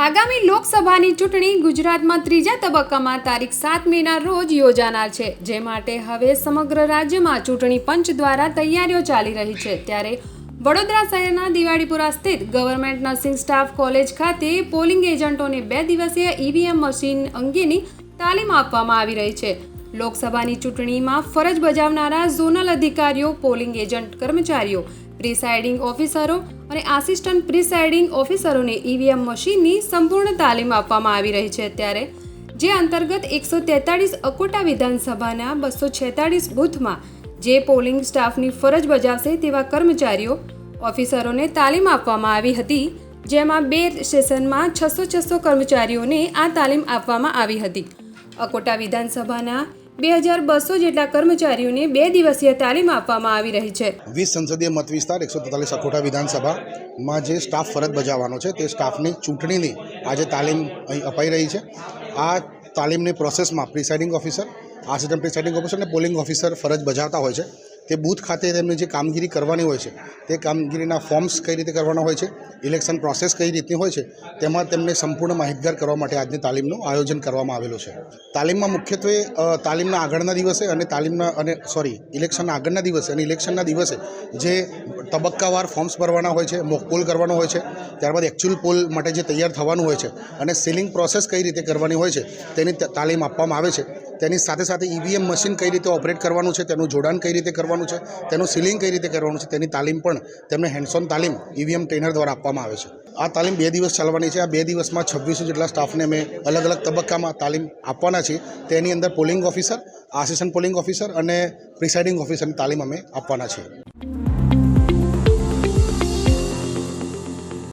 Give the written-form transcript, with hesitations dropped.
આગામી લોકસભાની ચૂંટણી ગુજરાતમાં ત્રીજા તબક્કામાં તારીખ 7 મેના રોજ યોજાનાર છે, જે માટે હવે સમગ્ર રાજ્યમાં ચૂંટણી પંચ દ્વારા તૈયારીઓ ચાલી રહી છે. ત્યારે વડોદરા શહેરના દિવાળીપુરા સ્થિત ગવર્મેન્ટ નર્સિંગ સ્ટાફ કોલેજ ખાતે પોલિંગ એજન્ટોને 2 દિવસીય ઈવીએમ મશીન અંગેની તાલીમ આપવામાં આવી રહી છે. લોકસભાની ચૂંટણીમાં ફરજ બજાવનારા ઝોનલ અધિકારીઓ, પોલિંગ એજન્ટ કર્મચારીઓ, પ્રિસાઇડિંગ ઓફિસરો અને આસિસ્ટન્ટ પ્રિસાઇડિંગ ઓફિસરોને ઈવીએમ મશીનની સંપૂર્ણ તાલીમ આપવામાં આવી રહી છે. ત્યારે જે અંતર્ગત 143 અકોટા વિધાનસભાના 246 બૂથમાં જે પોલિંગ સ્ટાફની ફરજ બજાવશે તેવા કર્મચારીઓ, ઓફિસરોને તાલીમ આપવામાં આવી હતી, જેમાં 2 સ્ટેશનમાં 600 કર્મચારીઓને આ તાલીમ આપવામાં આવી હતી. અકોટા વિધાનસભાના 2200 જેટલા કર્મચારીઓને 2 દિવસીય તાલીમ આપવામાં આવી રહી છે. 20 સંસદીય મત વિસ્તાર 143 અકોટા વિધાનસભામાં જે સ્ટાફ ફરજ બજાવવાનો છે તે સ્ટાફની ચૂંટણીની આજે તાલીમ અહીં અપાઈ રહી છે. આ તાલીમની પ્રોસેસમાં presiding officer, assistant presiding officer અને પોલિંગ ઓફિસર ફરજ બજાવતા હોય છે. તે બૂથ ખાતે તેમની જે કામગીરી કરવાની હોય છે તે કામગીરીના ફોર્મ્સ કઈ રીતે કરવાના હોય છે, ઇલેક્શન પ્રોસેસ કઈ રીતની હોય છે, તેમાં તેમને સંપૂર્ણ માહિતગાર કરવા માટે આજની તાલીમનું આયોજન કરવામાં આવેલું છે. તાલીમમાં મુખ્યત્વે તાલીમના આગળના દિવસે અને ઇલેક્શનના આગળના દિવસે અને ઇલેક્શનના દિવસે જે તબક્કાવાર ફોર્મ્સ ભરવાના હોય છે, મોક પોલ કરવાનો હોય છે, ત્યારબાદ એકચ્યુઅલ પોલ માટે જે તૈયાર થવાનું હોય છે અને સીલિંગ પ્રોસેસ કઈ રીતે કરવાની હોય છે તેની તાલીમ આપવામાં આવે છે. તેની સાથે સાથે ઈવીએમ મશીન કઈ રીતે ઓપરેટ કરવાનું છે, તેનું જોડાણ કઈ રીતે કરવાનું છે, તેનું સીલિંગ કઈ રીતે કરવાનું છે, તેની તાલીમ પણ તેમને હેન્ડ્સ ઓન તાલીમ ઈવીએમ ટ્રેનર દ્વારા આપવામાં આવે છે. આ તાલીમ 2 દિવસ ચાલવાની છે. આ 2 દિવસમાં 2600 જેટલા સ્ટાફને અમે અલગ અલગ તબક્કામાં તાલીમ આપવાના છીએ. તેની અંદર polling officer, assistant polling officer અને પ્રિસાઇડિંગ ઓફિસરની તાલીમ અમે આપવાના છીએ.